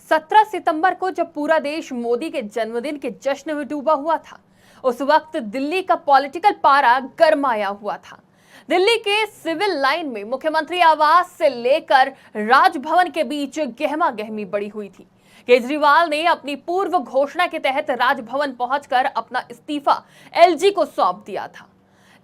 17 सितंबर को जब पूरा देश मोदी के जन्मदिन के जश्न में डूबा हुआ था, उस वक्त दिल्ली का पॉलिटिकल पारा गरमाया हुआ था। दिल्ली के सिविल लाइन में मुख्यमंत्री आवास से लेकर राजभवन के बीच गहमा गहमी बढ़ी हुई थी। केजरीवाल ने अपनी पूर्व घोषणा के तहत राजभवन पहुंचकर अपना इस्तीफा एलजी को सौंप दिया था।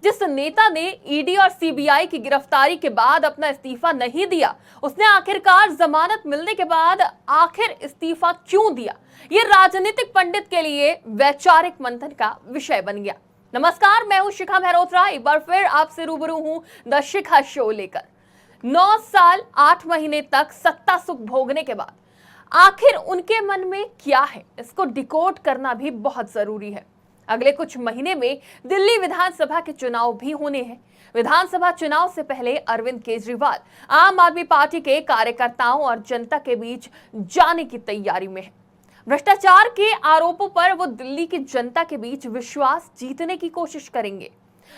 जिस नेता ने ईडी और सीबीआई की गिरफ्तारी के बाद अपना इस्तीफा नहीं दिया, उसने आखिरकार जमानत मिलने के बाद आखिर इस्तीफा क्यों दिया, ये राजनीतिक पंडित के लिए वैचारिक मंथन का विषय बन गया। नमस्कार, मैं हूं शिखा मेहरोत्रा। एक बार फिर आपसे रूबरू हूं द शिखा शो लेकर। 9 साल 8 महीने तक सत्ता सुख भोगने के बाद आखिर उनके मन में क्या है, इसको डिकोड करना भी बहुत जरूरी है। अगले कुछ महीने में दिल्ली विधानसभा के चुनाव भी होने हैं। विधानसभा चुनाव से पहले अरविंद केजरीवाल आम आदमी पार्टी के कार्यकर्ताओं और जनता के बीच जाने की तैयारी में है। भ्रष्टाचार के आरोपों पर वो दिल्ली की जनता के बीच विश्वास जीतने की कोशिश करेंगे।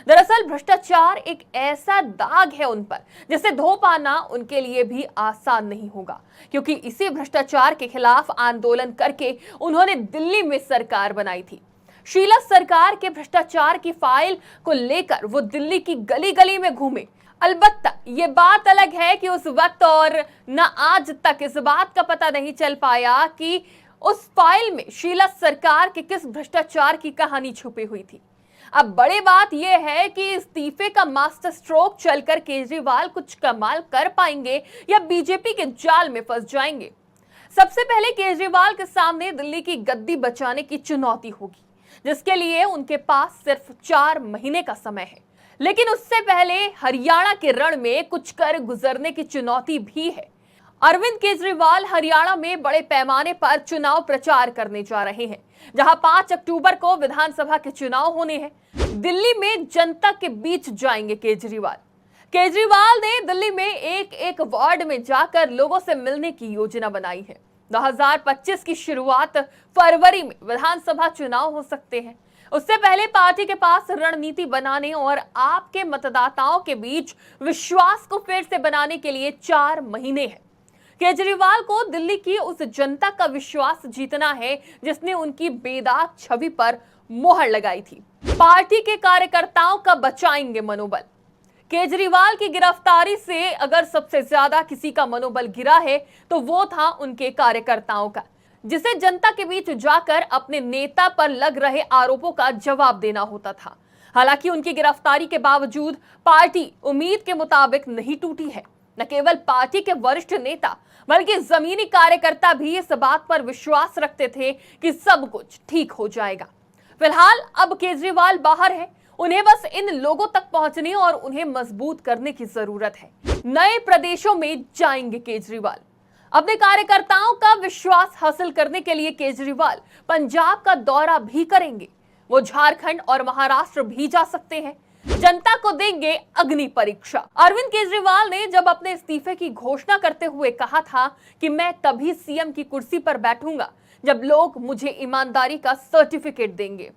दरअसल भ्रष्टाचार एक ऐसा दाग है उन पर जिसे धो पाना उनके लिए भी आसान नहीं होगा, क्योंकि इसी भ्रष्टाचार के खिलाफ आंदोलन करके उन्होंने दिल्ली में सरकार बनाई थी। शीला सरकार के भ्रष्टाचार की फाइल को लेकर वो दिल्ली की गली गली में घूमे। अलबत्ता ये बात अलग है कि उस वक्त और न आज तक इस बात का पता नहीं चल पाया कि उस फाइल में शीला सरकार के किस भ्रष्टाचार की कहानी छुपी हुई थी। अब बड़ी बात यह है कि इस्तीफे का मास्टर स्ट्रोक चलकर केजरीवाल कुछ कमाल कर पाएंगे या बीजेपी के जाल में फंस जाएंगे। सबसे पहले केजरीवाल के सामने दिल्ली की गद्दी बचाने की चुनौती होगी, जिसके लिए उनके पास सिर्फ 4 महीने का समय है। लेकिन उससे पहले हरियाणा के रण में कुछ कर गुजरने की चुनौती भी है। अरविंद केजरीवाल हरियाणा में बड़े पैमाने पर चुनाव प्रचार करने जा रहे हैं, जहां 5 अक्टूबर को विधानसभा के चुनाव होने हैं। दिल्ली में जनता के बीच जाएंगे केजरीवाल ने दिल्ली में एक वार्ड में जाकर लोगों से मिलने की योजना बनाई है। 2025 की शुरुआत फरवरी में विधानसभा चुनाव हो सकते हैं। उससे पहले पार्टी के पास रणनीति बनाने और आपके मतदाताओं के बीच विश्वास को फिर से बनाने के लिए 4 महीने हैं। केजरीवाल को दिल्ली की उस जनता का विश्वास जीतना है जिसने उनकी बेदाग छवि पर मोहर लगाई थी। पार्टी के कार्यकर्ताओं का बचाएंगे मनोबल। केजरीवाल की गिरफ्तारी से अगर सबसे ज्यादा किसी का मनोबल गिरा है तो वो था उनके कार्यकर्ताओं का, जिसे जनता के बीच जाकर अपने नेता पर लग रहे आरोपों का जवाब देना होता था। हालांकि उनकी गिरफ्तारी के बावजूद पार्टी उम्मीद के मुताबिक नहीं टूटी है। न केवल पार्टी के वरिष्ठ नेता बल्कि जमीनी कार्यकर्ता भी इस बात पर विश्वास रखते थे कि सब कुछ ठीक हो जाएगा। फिलहाल अब केजरीवाल बाहर है, उन्हें बस इन लोगों तक पहुंचने और उन्हें मजबूत करने की जरूरत है। नए प्रदेशों में जाएंगे केजरीवाल। अपने कार्यकर्ताओं का विश्वास हासिल करने के लिए केजरीवाल पंजाब का दौरा भी करेंगे। वो झारखंड और महाराष्ट्र भी जा सकते हैं। जनता को देंगे अग्नि परीक्षा। अरविंद केजरीवाल ने जब अपने इस्तीफे की घोषणा करते हुए कहा था कि मैं तभी सीएम की कुर्सी पर बैठूंगा जब लोग मुझे ईमानदारी का सर्टिफिकेट देंगे।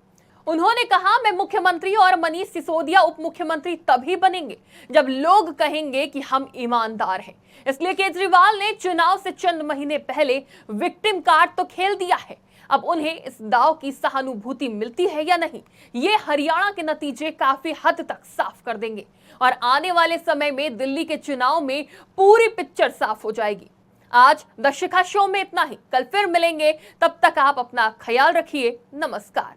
उन्होंने कहा, मैं मुख्यमंत्री और मनीष सिसोदिया उप मुख्यमंत्री तभी बनेंगे जब लोग कहेंगे कि हम ईमानदार हैं। इसलिए केजरीवाल ने चुनाव से चंद महीने पहले विक्टिम कार्ड तो खेल दिया है। अब उन्हें इस दाव की सहानुभूति मिलती है या नहीं, ये हरियाणा के नतीजे काफी हद तक साफ कर देंगे और आने वाले समय में दिल्ली के चुनाव में पूरी पिक्चर साफ हो जाएगी। आज द शिखा शो में इतना ही। कल फिर मिलेंगे, तब तक आप अपना ख्याल रखिए। नमस्कार।